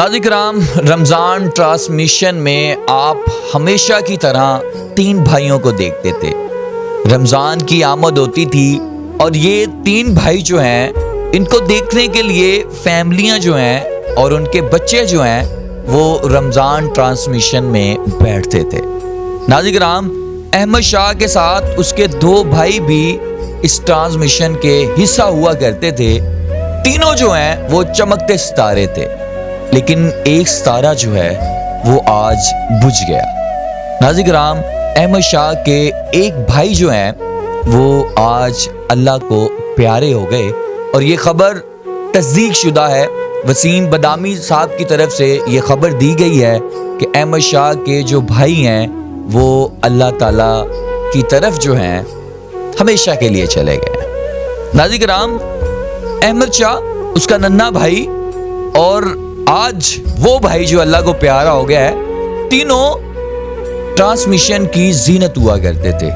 नाज़रीन کرام रमज़ान ट्रांसमिशन में आप हमेशा की तरह 3 भाइयों को देखते थे। रमज़ान की आमद होती थी और ये 3 भाई जो हैं इनको देखने के लिए फैमिलियां जो हैं और उनके बच्चे जो हैं वो रमज़ान ट्रांसमिशन में बैठते थे। नाज़रीन करام अहमद शाह के साथ उसके 2 भाई भी इस ट्रांसमिशन के हिस्सा हुआ करते थे। तीनों जो हैं वो चमकते सितारे थे, लेकिन एक सितारा जो है वो आज बुझ गया। नाज़रीन करام अहमद शाह के एक भाई जो हैं वो आज अल्लाह को प्यारे हो गए और ये खबर तस्दीक शुदा है। वसीम बदामी साहब की तरफ से ये खबर दी गई है कि अहमद शाह के जो भाई हैं वो अल्लाह ताला की तरफ जो हैं हमेशा के लिए चले गए। नाज़रीन करام अहमद शाह उसका नन्हा भाई और आज वो भाई जो अल्लाह को प्यारा हो गया है, तीनों ट्रांसमिशन की जीनत हुआ करते थे।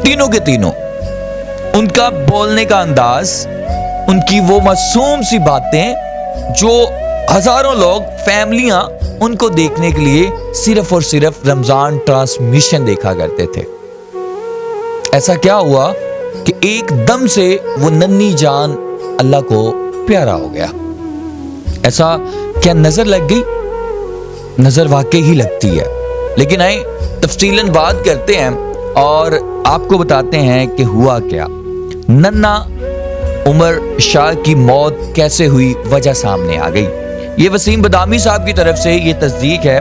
तीनों के तीनों उनका बोलने का अंदाज, उनकी वो मासूम सी बातें जो हजारों लोग फैमिलियां उनको देखने के लिए सिर्फ और सिर्फ रमजान ट्रांसमिशन देखा करते थे। ऐसा क्या हुआ कि एकदम से वो नन्ही जान अल्लाह को प्यारा हो गया। ऐसा क्या नजर लग गई? नजर वाकई ही लगती है, लेकिन आए तफसीलन बात करते हैं और आपको बताते हैं कि हुआ क्या। नन्ना उमर शाह की मौत कैसे हुई, वजह सामने आ गई। ये वसीम बदामी साहब की तरफ से ये तस्दीक है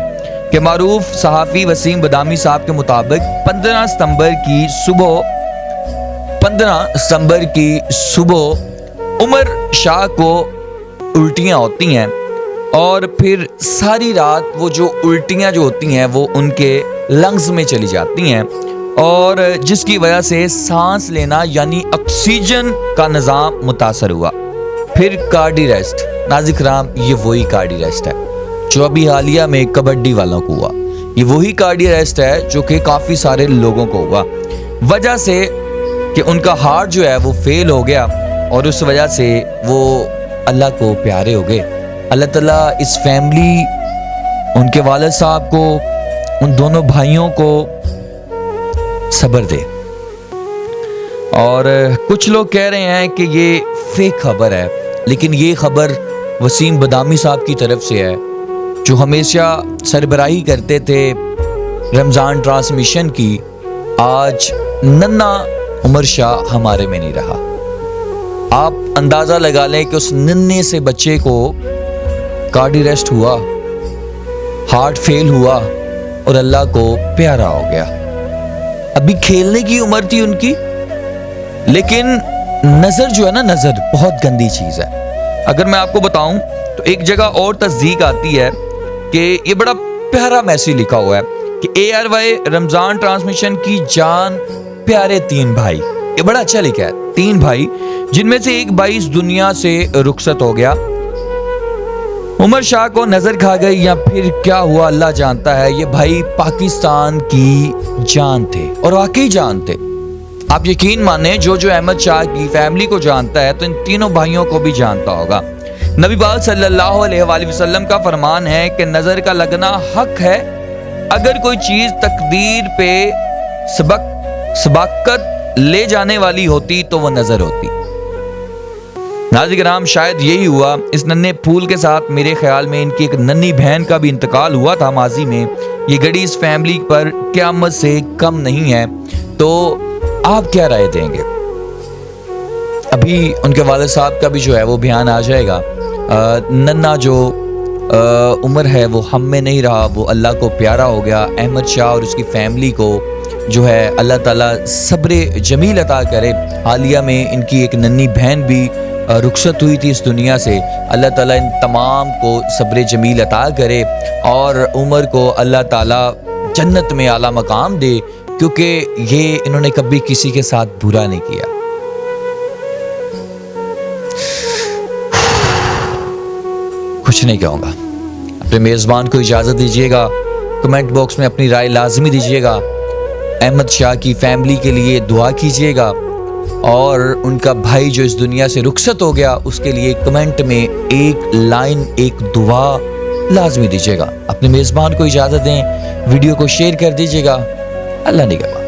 कि मारूफ सहाफ़ी वसीम बदामी साहब के मुताबिक 15 सितंबर की सुबह उमर शाह को उल्टियाँ होती हैं और फिर सारी रात वो जो उल्टियाँ जो होती हैं वो उनके लंग्स में चली जाती हैं और जिसकी वजह से सांस लेना यानी ऑक्सीजन का निज़ाम मुतासर हुआ। फिर कार्डी रेस्ट। नाज़रीन करام ये वही कार्डी रेस्ट है जो अभी हालिया में कबड्डी वालों को हुआ। ये वही कार्डी रेस्ट है जो कि काफ़ी सारे लोगों को हुआ, वजह से कि उनका हार्ट जो है वो फेल हो गया और उस वजह से वो अल्लाह को प्यारे हो गए। अल्लाह ताला इस फैमिली, उनके वालिद साहब को, उन दोनों भाइयों को सब्र दे। और कुछ लोग कह रहे हैं कि ये फेक खबर है, लेकिन ये खबर वसीम बदामी साहब की तरफ से है जो हमेशा सरबराही करते थे रमज़ान ट्रांसमिशन की। आज नन्ना उमर शाह हमारे में नहीं रहा। आप अंदाज़ा लगा लें कि उस नन्हे से बच्चे को कार्डी रेस्ट हुआ, हार्ट फेल हुआ और अल्लाह को प्यारा हो गया। अभी खेलने की उम्र थी उनकी, लेकिन नज़र जो है ना, नज़र बहुत गंदी चीज़ है। अगर मैं आपको बताऊं तो एक जगह और तस्दीक आती है कि ये बड़ा प्यारा मैसेज लिखा हुआ है कि ARY रमज़ान ट्रांसमिशन की जान प्यारे 3 भाई। ये बड़ा अच्छा लिखा है, 3 भाई जिनमें से एक भाई इस दुनिया से रुखसत हो गया। उमर शाह को नजर खा गई या फिर क्या हुआ अल्लाह जानता है। ये भाई पाकिस्तान की जान थे और वाकई जान थे। आप यकीन माने जो अहमद शाह की फैमिली को जानता है तो इन तीनों भाइयों को भी जानता होगा। नबी पाक सल्लल्लाहु अलैहि वसल्लम का फरमान है कि नजर का लगना हक है। अगर कोई चीज तकदीर पे सबकत ले जाने वाली होती तो वो नजर होती। नाज़रीन करام शायद यही हुआ इस नन्हे फूल के साथ। मेरे ख्याल में इनकी एक नन्ही बहन का भी इंतकाल हुआ था माजी में। ये घड़ी इस फैमिली पर क़यामत से कम नहीं है। तो आप क्या राय देंगे? अभी उनके वालिद साहब का भी जो है वो बयान आ जाएगा। नन्ना जो उम्र है वो हम में नहीं रहा, वो अल्लाह को प्यारा हो गया। अहमद शाह और उसकी फैमिली को जो है अल्लाह ताला सब्र जमील अता करे। हालिया में इनकी एक नन्ही बहन भी रुखसत हुई थी इस दुनिया से। अल्लाह ताला इन तमाम को सब्र जमील अता करे और उमर को अल्लाह ताला जन्नत में आला मकाम दे, क्योंकि ये इन्होंने कभी किसी के साथ बुरा नहीं किया। कुछ नहीं कहूँगा। अपने मेज़बान को इजाज़त दीजिएगा। कमेंट बॉक्स में अपनी राय लाजमी दीजिएगा। अहमद शाह की फैमिली के लिए दुआ कीजिएगा और उनका भाई जो इस दुनिया से रुखसत हो गया उसके लिए कमेंट में एक लाइन, एक दुआ لازمی دیجیے گا. اپنے میزبان کو اجازت دیں, ویڈیو کو شیئر کر دیجیے گا. اللہ نگہبان.